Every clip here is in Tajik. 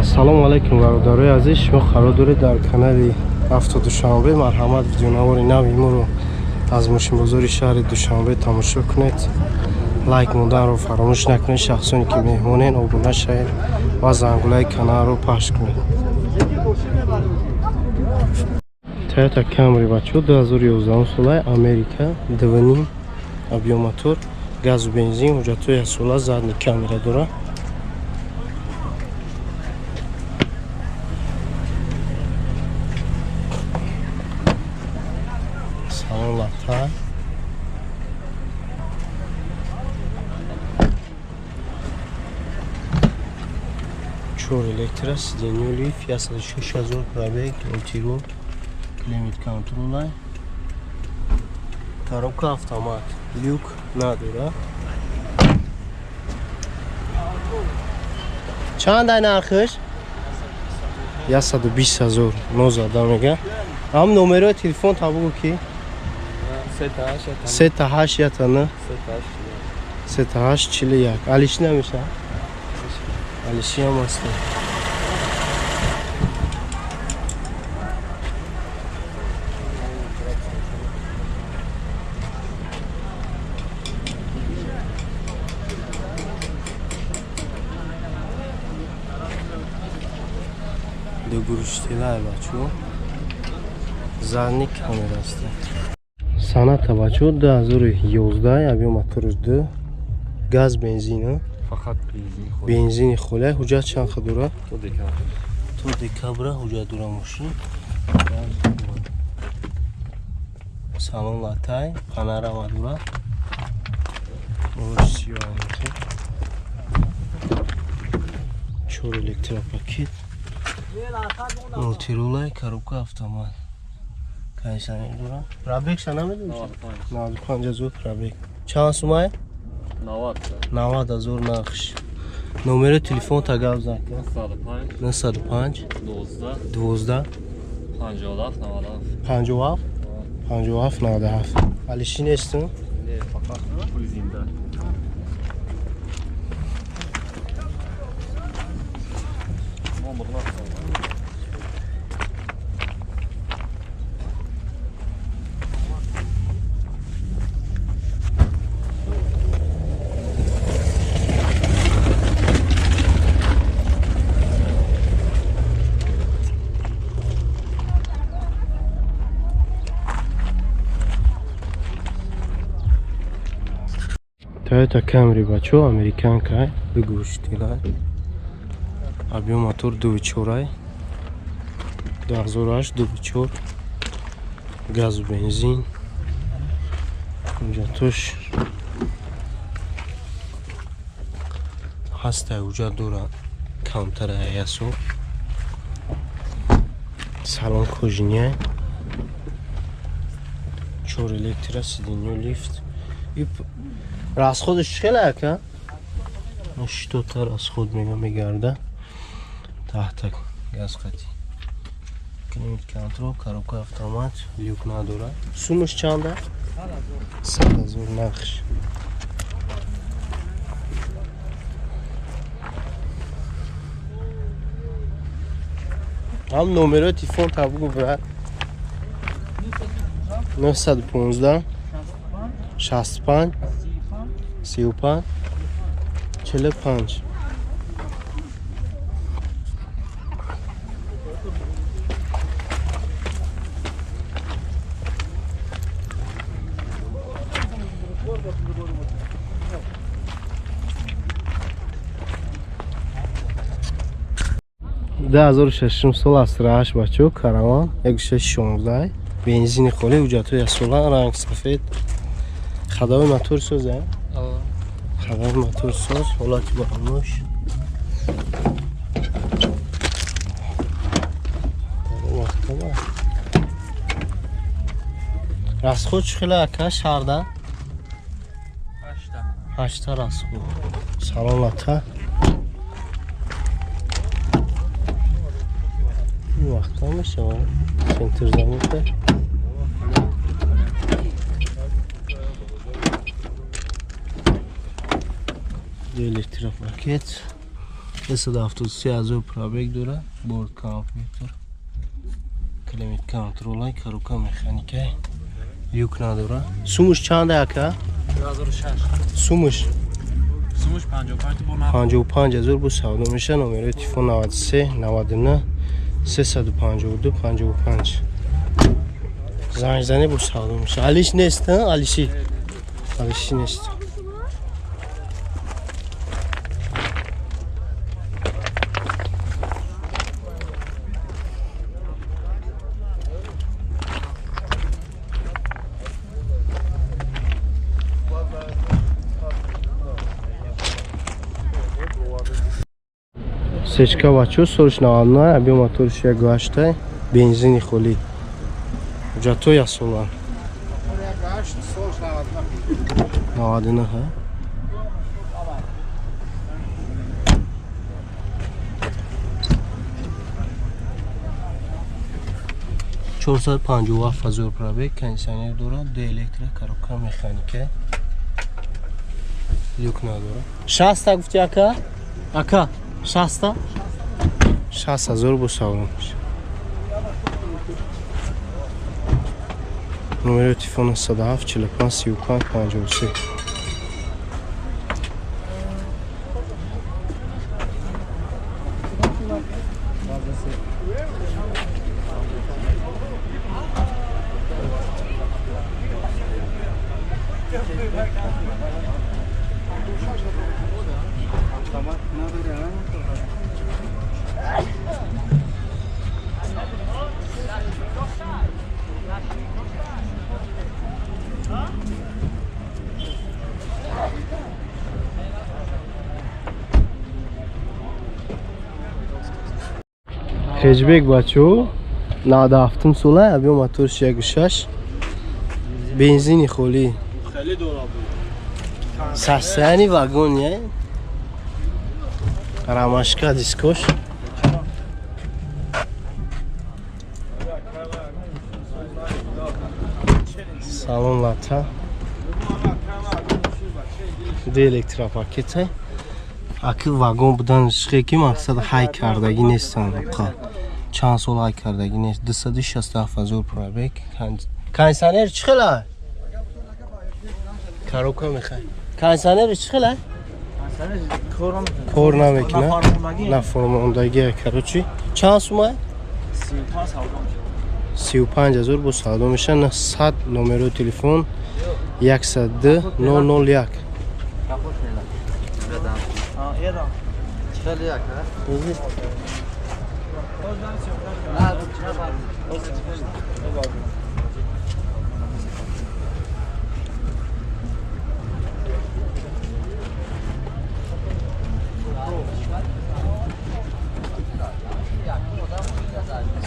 Assalomu alaykum barodaroy aziz, шумо қарор доред дар канали Авто Душанбе марҳамат видеонавори нави моро аз мошинбозори шаҳри Душанбе тамошо кунед. Лайк монданро фаромӯш накунед, шахсоне ки меҳмонен обуна шавед ва зангулаи каналро пахш кунед. Toyota Camry бачо 2011 солаи Америка, 2.5 объём мотор, газу бензин, ҳуҷҷатҳои асола, задни камера дорад. Салон лафта. Чор электро, сиденье лифт, 160,000 пробег, мультируль, климат контроль, коробка автомат, люк надора. Чанд ай нархиш? 120,000 нозада мега. Ам номерои телефон табугу ки 38 ятана 3841. Алиши намеша? Алиши ҳам аст. Ду гӯштилай бачо. Задник камера аст. Саната бачо 2011 объём мотор 2. Газ бензин. Фақат бензин хӯрад. Бензини хӯлай, ҳуҷҷат чанд хел дорад? То декабр ҳуҷҷат дорад мошин. Салон латай, панорама дорад. Чор электропакет. Мультирулай, коробка автомат. Кондиционер дорад. Пробегша намедонӣ? 95,000 пробег. Чанд сумае? 90,000 нархш. Номери телефон тагав зака. 95 12 57 97. Алиши несту? Не, фақат пули зинда. Toyota Camry бачо, американка, дугӯштилай. Объём мотор 2.4, 2008 2.4, газу бензин. ҳуҷҷатош ҳастай ҳуҷҷат дорад, камтараи ҳасоб. Салон кожиняй. Чор электро, сиденье лифт. расходиш хеле ака? Что-то расход мегарда. Тахтак газ қати. Климат контроль, коробка автомат, люк надора. Сумаш чанда? 100,000 нархш. Ам номерои телефон табугу брат. 915 65 35 45. ده 1600 сол аст раҳаш бачо, караван 1616. Бензини холӣ, ҳуҷҷатҳои асолан, ранг сафед. Хадаи мотор соза? Хадаи мотор соз, ҳолати баҳамӯш. расход чӣ хеле ака шаҳрда? 8 расход. Салон лата. این وقت ها میشه سنتر زمین که elektrik paket 373,000 пробег дора. Борд компьютер. Климат контролай, коробка механика. Люк надора. Сумуш чанд ака? 2006 Сумуш сумуш 55 бо на 55,000 бу савдо меша. номери телефон 93 99 352 55. زنگ زنی بو سودا میشه. علیش نیست ها؟ علیشی نیست. Сечка бачо срочно аби моторш як гаштай бензини холи. Ҷато як солан. Навадина ха. چهارصد پنجاه و هفت هزار پرابگ کنسانیر داره. دو الکتریک کاروبکار مکانیکه. لیک نداره. 60 گفتی اکا 60,000 بو سودا میشه. نمره تلفن 107 45 35 53. Hecbek bacho, nada haftam sola, abi motor şeye güşaş, benzini kholi, خیلی دورا بود sasani vagon ya, ramashka diskoş, salon lata, de elektrik paketi. Akı vagon budan çıkıyor ki maksat hay kardagi nestan qa. Çan sol hay kardagi nest. 267,000 pробег. Kansaner çıkıla. Karoka میخوای. Kansaner çıkıla. کار نمیکنه. نه فرماندگی کاروچی. چند سومه؟ 35,000 بو سودا میشه. نه 100 نمره تلفن 102 001.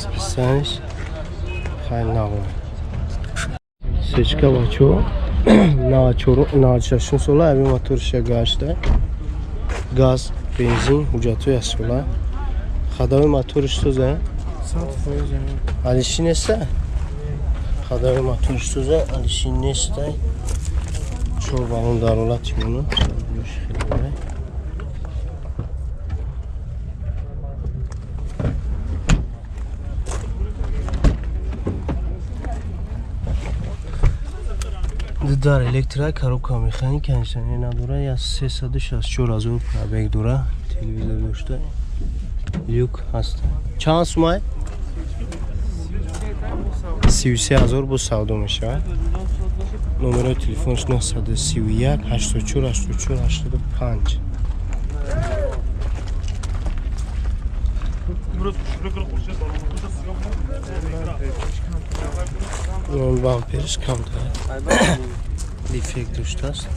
Списаешь? Хай нагон. Сечка бачо. На чашун сола аби моторша гашта. Газ, бензин, ҳуҷҷатҳои асола. Хадави мотори штуза? 100%. Алиши неста? Хадави мотори штуза, алиши неста. Чор балон даролати муно. Дар электрик коробка механик кондиционер надора. Я 364,000 пробег дора. Телевизор дошта. Люк ҳаст. Чанд сумай? 33,000 бу савдо мешавад. номерои телефонш 931 84 84 85. Non bamperش کم دارد. دیفکت داشته است.